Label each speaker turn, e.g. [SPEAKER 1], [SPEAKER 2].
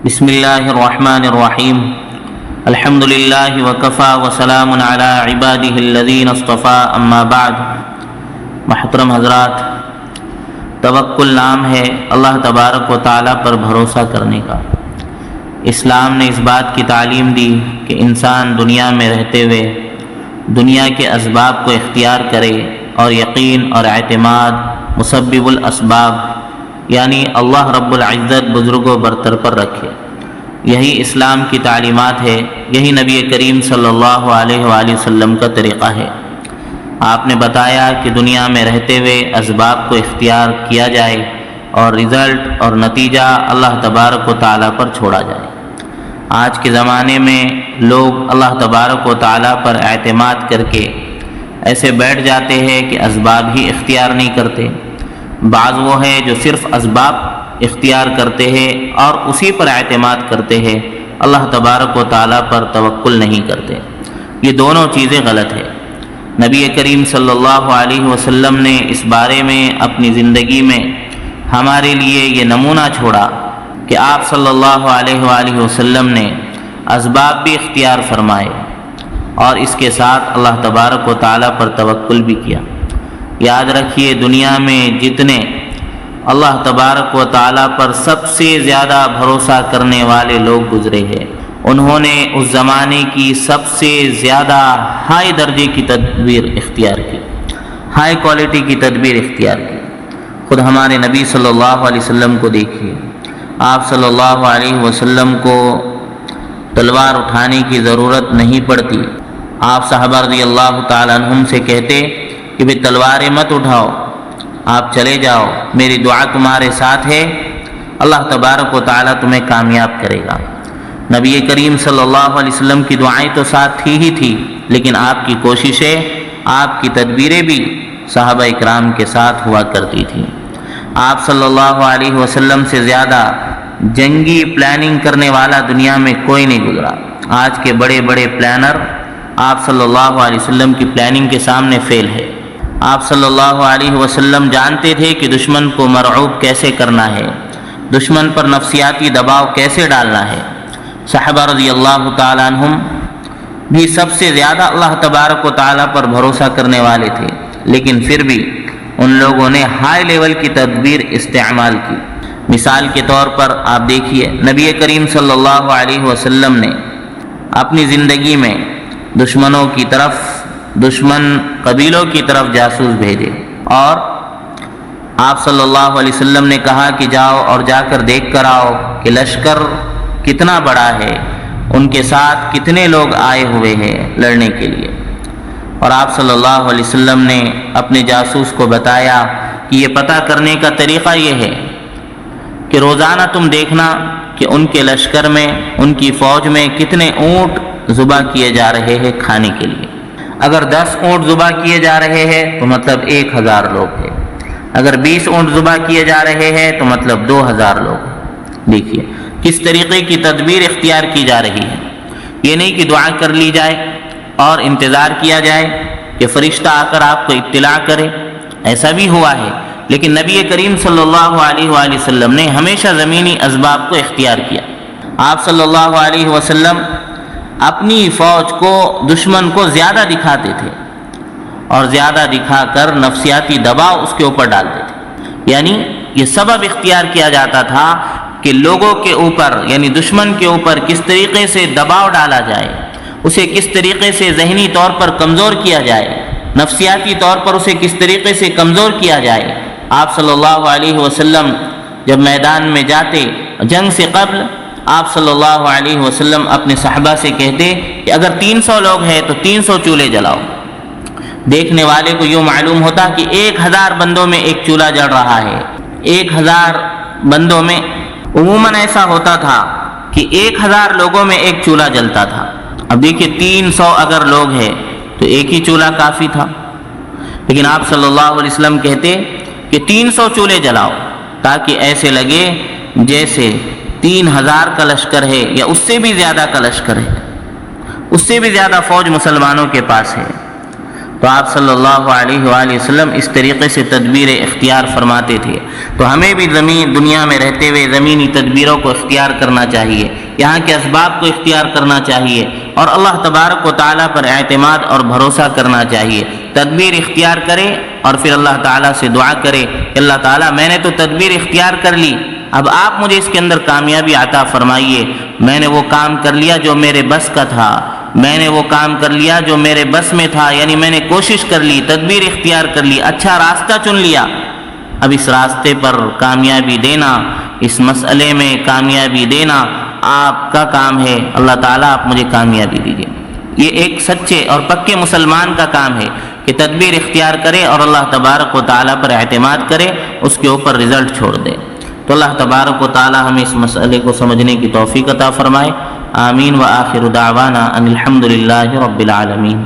[SPEAKER 1] بسم اللہ الرحمن الرحیم الحمد للہ وکفا وسلام علی عبادہ الذین اصطفیٰ اما بعد۔ محترم حضرات، توکل نام ہے اللہ تبارک و تعالیٰ پر بھروسہ کرنے کا۔ اسلام نے اس بات کی تعلیم دی کہ انسان دنیا میں رہتے ہوئے دنیا کے اسباب کو اختیار کرے اور یقین اور اعتماد مسبب الاسباب یعنی اللہ رب العزت بزرگ و برتر پر رکھے۔ یہی اسلام کی تعلیمات ہے، یہی نبی کریم صلی اللہ علیہ وآلہ وسلم کا طریقہ ہے۔ آپ نے بتایا کہ دنیا میں رہتے ہوئے اسباب کو اختیار کیا جائے اور رزلٹ اور نتیجہ اللہ تبارک و تعالیٰ پر چھوڑا جائے۔ آج کے زمانے میں لوگ اللہ تبارک و تعالیٰ پر اعتماد کر کے ایسے بیٹھ جاتے ہیں کہ اسباب ہی اختیار نہیں کرتے۔ بعض وہ ہیں جو صرف اسباب اختیار کرتے ہیں اور اسی پر اعتماد کرتے ہیں، اللہ تبارک و تعالیٰ پر توکل نہیں کرتے۔ یہ دونوں چیزیں غلط ہے۔ نبی کریم صلی اللہ علیہ وسلم نے اس بارے میں اپنی زندگی میں ہمارے لیے یہ نمونہ چھوڑا کہ آپ صلی اللہ علیہ وآلہ وسلم نے اسباب بھی اختیار فرمائے اور اس کے ساتھ اللہ تبارک و تعالیٰ پر توکل بھی کیا۔ یاد رکھیے، دنیا میں جتنے اللہ تبارک و تعالیٰ پر سب سے زیادہ بھروسہ کرنے والے لوگ گزرے ہیں، انہوں نے اس زمانے کی سب سے زیادہ ہائی درجے کی تدبیر اختیار کی، ہائی کوالٹی کی تدبیر اختیار کی۔ خود ہمارے نبی صلی اللہ علیہ وسلم کو دیکھیے، آپ صلی اللہ علیہ وسلم کو تلوار اٹھانے کی ضرورت نہیں پڑتی۔ آپ صحابہ رضی اللہ تعالیٰ عنہم سے کہتے کہ بھئی تلواریں مت اٹھاؤ، آپ چلے جاؤ، میری دعا تمہارے ساتھ ہے، اللہ تبارک و تعالیٰ تمہیں کامیاب کرے گا۔ نبی کریم صلی اللہ علیہ وسلم کی دعائیں تو ساتھ تھی ہی تھی، لیکن آپ کی کوششیں، آپ کی تدبیریں بھی صحابہ اکرام کے ساتھ ہوا کرتی تھیں۔ آپ صلی اللہ علیہ وسلم سے زیادہ جنگی پلاننگ کرنے والا دنیا میں کوئی نہیں گزرا۔ آج کے بڑے بڑے پلانر آپ صلی اللہ علیہ وسلم کی پلاننگ کے سامنے فیل ہے۔ آپ صلی اللہ علیہ وسلم جانتے تھے کہ دشمن کو مرعوب کیسے کرنا ہے، دشمن پر نفسیاتی دباؤ کیسے ڈالنا ہے۔ صحابہ رضی اللہ تعالیٰ عنہم بھی سب سے زیادہ اللہ تبارک و تعالیٰ پر بھروسہ کرنے والے تھے، لیکن پھر بھی ان لوگوں نے ہائی لیول کی تدبیر استعمال کی۔ مثال کے طور پر آپ دیکھیے، نبی کریم صلی اللہ علیہ وسلم نے اپنی زندگی میں دشمنوں کی طرف، دشمن قبیلوں کی طرف جاسوس بھیجے، اور آپ صلی اللہ علیہ وسلم نے کہا کہ جاؤ اور جا کر دیکھ کر آؤ کہ لشکر کتنا بڑا ہے، ان کے ساتھ کتنے لوگ آئے ہوئے ہیں لڑنے کے لیے۔ اور آپ صلی اللہ علیہ وسلم نے اپنے جاسوس کو بتایا کہ یہ پتہ کرنے کا طریقہ یہ ہے کہ روزانہ تم دیکھنا کہ ان کے لشکر میں، ان کی فوج میں کتنے اونٹ ذبح کیے جا رہے ہیں کھانے کے لیے۔ اگر 10 اونٹ ذبح کیے جا رہے ہیں تو مطلب 1000 لوگ ہیں، اگر 20 اونٹ ذبح کیے جا رہے ہیں تو مطلب 2000 لوگ ہیں۔ دیکھیے کس طریقے کی تدبیر اختیار کی جا رہی ہے۔ یہ نہیں کہ دعا کر لی جائے اور انتظار کیا جائے کہ فرشتہ آ کر آپ کو اطلاع کرے، ایسا بھی ہوا ہے، لیکن نبی کریم صلی اللہ علیہ وآلہ وسلم نے ہمیشہ زمینی اسباب کو اختیار کیا۔ آپ صلی اللہ علیہ وسلم اپنی فوج کو، دشمن کو زیادہ دکھاتے تھے اور زیادہ دکھا کر نفسیاتی دباؤ اس کے اوپر ڈالتے تھے۔ یعنی یہ سبب اختیار کیا جاتا تھا کہ لوگوں کے اوپر، یعنی دشمن کے اوپر کس طریقے سے دباؤ ڈالا جائے، اسے کس طریقے سے ذہنی طور پر کمزور کیا جائے، نفسیاتی طور پر اسے کس طریقے سے کمزور کیا جائے۔ آپ صلی اللہ علیہ وسلم جب میدان میں جاتے جنگ سے قبل، آپ صلی اللہ علیہ وسلم اپنے صحابہ سے کہتے کہ اگر 300 لوگ ہیں تو 300 چولہے جلاؤ۔ دیکھنے والے کو یوں معلوم ہوتا کہ 1000 بندوں میں ایک چولہا جل رہا ہے۔ 1000 بندوں میں عموماً ایسا ہوتا تھا کہ 1000 لوگوں میں ایک چولہا جلتا تھا۔ اب دیکھیے 300 اگر لوگ ہیں تو ایک ہی چولہا کافی تھا، لیکن آپ صلی اللہ علیہ وسلم کہتے کہ 300 چولہے جلاؤ، تاکہ ایسے لگے جیسے 3000 کا لشکر ہے یا اس سے بھی زیادہ کا لشکر ہے، اس سے بھی زیادہ فوج مسلمانوں کے پاس ہے۔ تو آپ صلی اللہ علیہ وآلہ وسلم اس طریقے سے تدبیر اختیار فرماتے تھے۔ تو ہمیں بھی دنیا میں رہتے ہوئے زمینی تدبیروں کو اختیار کرنا چاہیے، یہاں کے اسباب کو اختیار کرنا چاہیے، اور اللہ تبارک و تعالیٰ پر اعتماد اور بھروسہ کرنا چاہیے۔ تدبیر اختیار کرے اور پھر اللہ تعالیٰ سے دعا کرے کہ اللہ تعالیٰ میں نے تو تدبیر اختیار کر لی، اب آپ مجھے اس کے اندر کامیابی عطا فرمائیے۔ میں نے وہ کام کر لیا جو میرے بس کا تھا، میں نے وہ کام کر لیا جو میرے بس میں تھا، یعنی میں نے کوشش کر لی، تدبیر اختیار کر لی، اچھا راستہ چن لیا، اب اس راستے پر کامیابی دینا، اس مسئلے میں کامیابی دینا آپ کا کام ہے، اللہ تعالیٰ آپ مجھے کامیابی دیجیے۔ یہ ایک سچے اور پکے مسلمان کا کام ہے کہ تدبیر اختیار کرے اور اللہ تبارک و تعالیٰ پر اعتماد کرے، اس کے اوپر رزلٹ چھوڑ دے۔ تو اللہ تبارک و تعالیٰ ہمیں اس مسئلے کو سمجھنے کی توفیق عطا فرمائے۔ آمین۔ وآخر دعوانا ان الحمد للہ رب العالمین۔